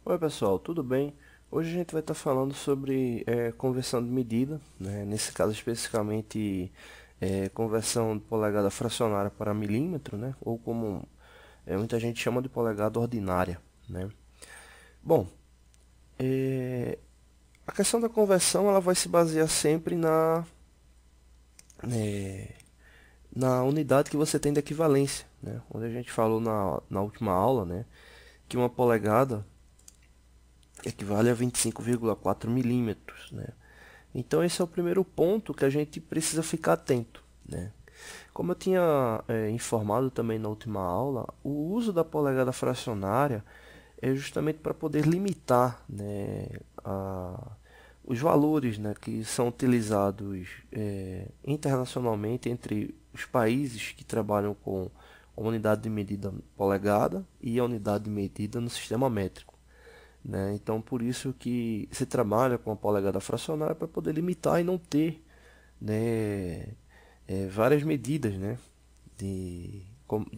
Oi pessoal, tudo bem? Hoje a gente vai estar falando sobre conversão de medida, né? Nesse caso especificamente conversão de polegada fracionária para milímetro, né? Ou como muita gente chama de polegada ordinária, né? Bom, eh, a questão da conversão ela vai se basear sempre eh, na unidade que você tem de equivalência, né? Onde a gente falou na última aula, né? Que uma polegada equivale a 25,4 milímetros, né? Então esse é o primeiro ponto que a gente precisa ficar atento, né? Como eu tinha informado também na última aula, o uso da polegada fracionária é justamente para poder limitar, né, os valores, né, que são utilizados internacionalmente entre os países que trabalham com a unidade de medida polegada e a unidade de medida no sistema métrico, né? Então, por isso que se trabalha com a polegada fracionária para poder limitar e não ter, né, várias medidas, né, de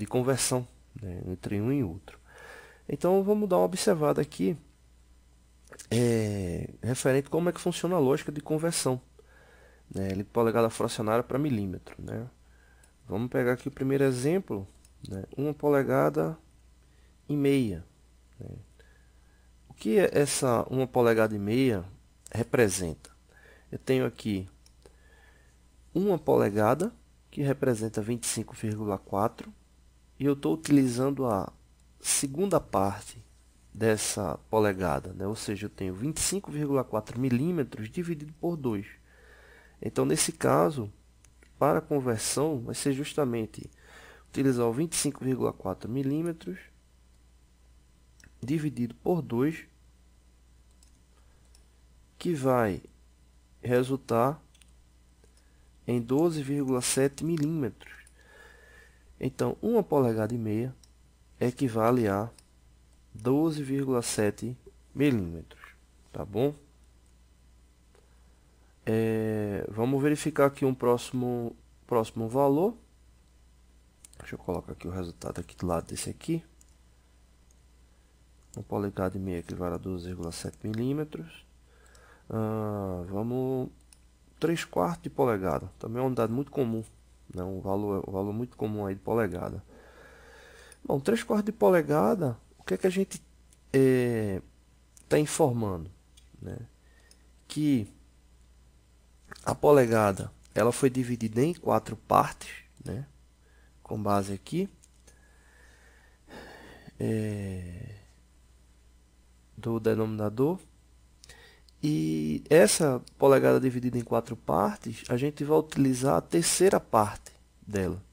conversão, né, entre um e outro. Então, vamos dar uma observada aqui referente a como é que funciona a lógica de conversão, né, de polegada fracionária para milímetro, né? Vamos pegar aqui o primeiro exemplo, né, 1,5 polegadas. Né? O que é essa 1,5 polegadas representa? Eu tenho aqui 1 polegada, que representa 25,4, e eu estou utilizando a segunda parte dessa polegada, né? Ou seja, eu tenho 25,4 milímetros dividido por 2. Então, nesse caso, para a conversão, vai ser justamente utilizar o 25,4 milímetros dividido por 2, que vai resultar em 12,7 milímetros. Então, 1 polegada equivale a 12,7 milímetros, tá bom? Vamos verificar aqui um próximo valor. Deixa eu colocar aqui o resultado aqui do lado desse aqui. 1 polegada equivale a 12,7 milímetros. Vamos 3/4 de polegada, também é uma unidade muito comum, né? Um valor muito comum aí de polegada. Bom, 3/4 de polegada, o que é que a gente está informando, né? Que a polegada ela foi dividida em 4 partes, né? Com base aqui do denominador. E essa polegada dividida em 4 partes, a gente vai utilizar a terceira parte dela.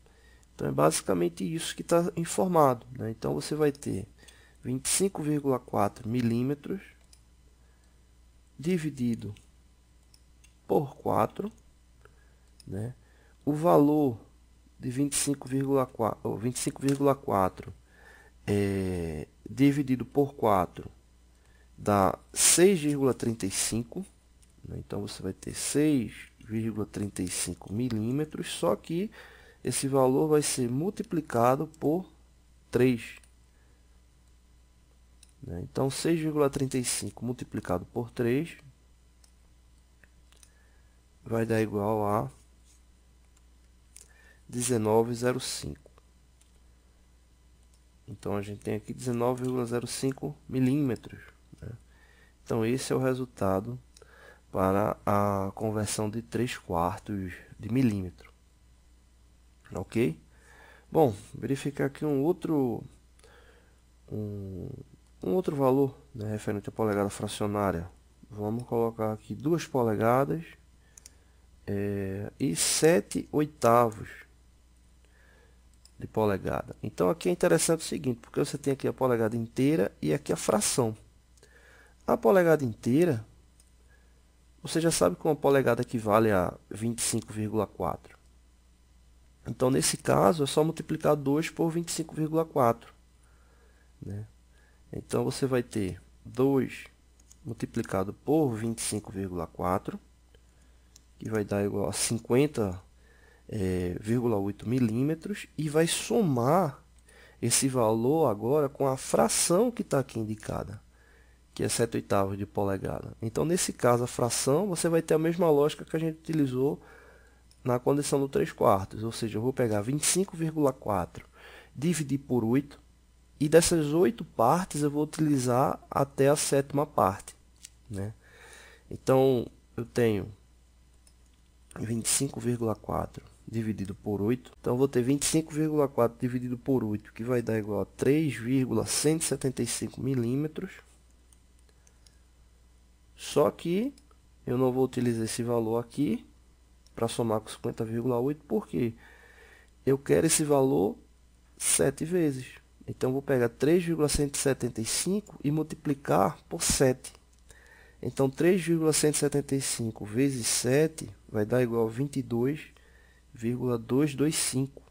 Então é basicamente isso que está informado, né? Então você vai ter 25,4 milímetros dividido por 4, né? O valor de 25,4 dividido por 4 dá 6,35, né? Então você vai ter 6,35 milímetros, só que esse valor vai ser multiplicado por 3. Né? Então 6,35 multiplicado por 3 vai dar igual a 19,05. Então a gente tem aqui 19,05 milímetros. Né? Então esse é o resultado para a conversão de 3/4 de milímetro. Ok? Bom, verificar aqui um outro valor, né, referente à polegada fracionária. Vamos colocar aqui 2 polegadas e 7/8 de polegada. Então aqui é interessante o seguinte, porque você tem aqui a polegada inteira e aqui a fração. A polegada inteira, você já sabe que uma polegada equivale a 25,4. Então, nesse caso, é só multiplicar 2 por 25,4. Né? Então, você vai ter 2 multiplicado por 25,4, que vai dar igual a 50,8 milímetros, e vai somar esse valor agora com a fração que está aqui indicada, que é 7/8 de polegada. Então, nesse caso, a fração, você vai ter a mesma lógica que a gente utilizou na condição do 3/4, ou seja, eu vou pegar 25,4, dividir por 8, e dessas 8 partes eu vou utilizar até a 7ª parte, né? Então, eu tenho 25,4 dividido por 8. Então, eu vou ter 25,4 dividido por 8, que vai dar igual a 3,175 milímetros. Só que eu não vou utilizar esse valor aqui para somar com 50,8, porque eu quero esse valor 7 vezes. Então, eu vou pegar 3,175 e multiplicar por 7. Então, 3,175 vezes 7 vai dar igual a 22,225.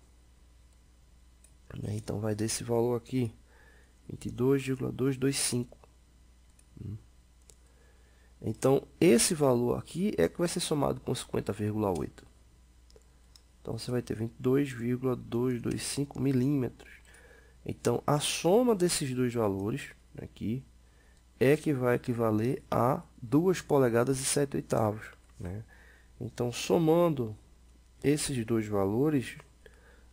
Então, vai dar esse valor aqui, 22,225. Então, esse valor aqui é que vai ser somado com 50,8. Então, você vai ter 22,225 milímetros. Então, a soma desses dois valores aqui é que vai equivaler a 2 polegadas e 7/8, né? Então, somando esses dois valores,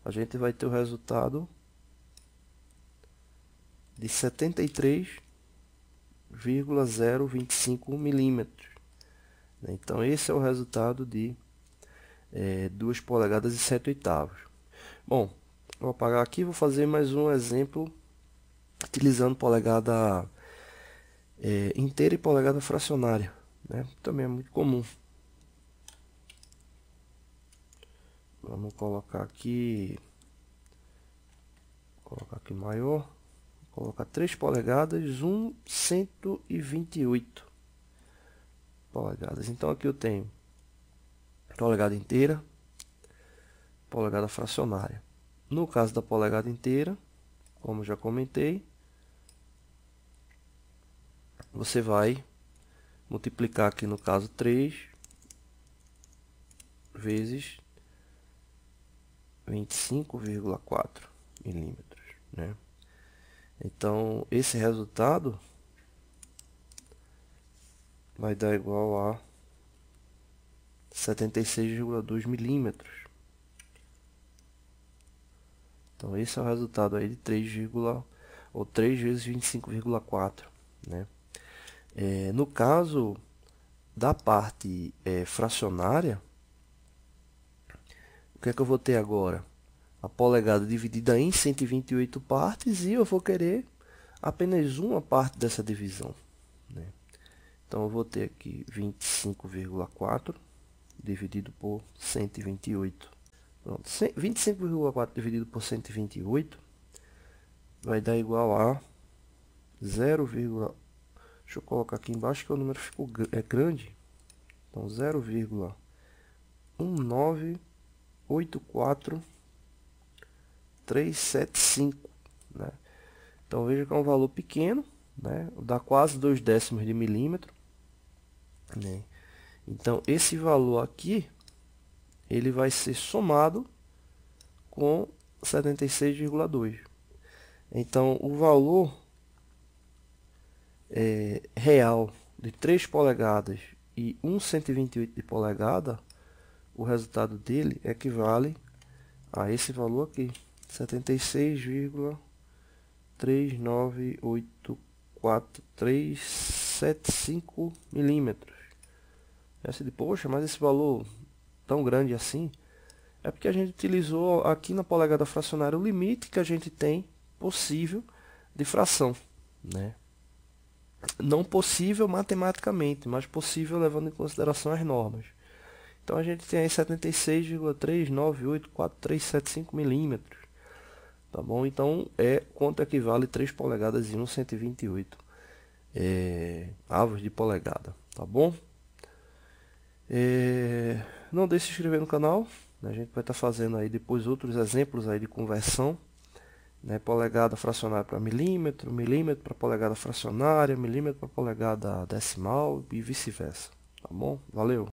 a gente vai ter o resultado de 73,025 milímetros. Então, esse é o resultado de 2 polegadas e 7/8. Bom, vou apagar aqui e vou fazer mais um exemplo utilizando polegada inteira e polegada fracionária, né? Também é muito comum. Vamos colocar aqui maior, vou colocar 3 polegadas, 128 polegadas. Então aqui eu tenho polegada inteira, polegada fracionária. No caso da polegada inteira, como já comentei, você vai multiplicar aqui no caso 3 vezes 25,4 milímetros, né? Então, esse resultado vai dar igual a 76,2 milímetros. Então, esse é o resultado aí de 3 vezes 25,4, né? No caso da parte fracionária, o que é que eu vou ter agora? A polegada dividida em 128 partes e eu vou querer apenas uma parte dessa divisão, né? Então, eu vou ter aqui 25,4 dividido por 128. Pronto, 25,4 dividido por 128 vai dar igual a 0, deixa eu colocar aqui embaixo que o número ficou grande. Então, 0,1984375, né? Então, veja que é um valor pequeno, né? Dá quase 0,2 de milímetro, né? Então, esse valor aqui, ele vai ser somado com 76,2. Então, o valor real de 3 polegadas e 128 de polegada, o resultado dele equivale a esse valor aqui, 76,3984375 milímetros. Essa de, poxa, mas esse valor tão grande assim, é porque a gente utilizou aqui na polegada fracionária o limite que a gente tem possível de fração, né? Não possível matematicamente, mas possível levando em consideração as normas. Então a gente tem aí 76,3984375 milímetros, tá bom? Então quanto equivale 3 polegadas e 128 avos de polegada, tá bom? Não deixe de se inscrever no canal, né? A gente vai estar fazendo aí depois outros exemplos aí de conversão, né? Polegada fracionária para milímetro, milímetro para polegada fracionária, milímetro para polegada decimal e vice-versa, tá bom? Valeu!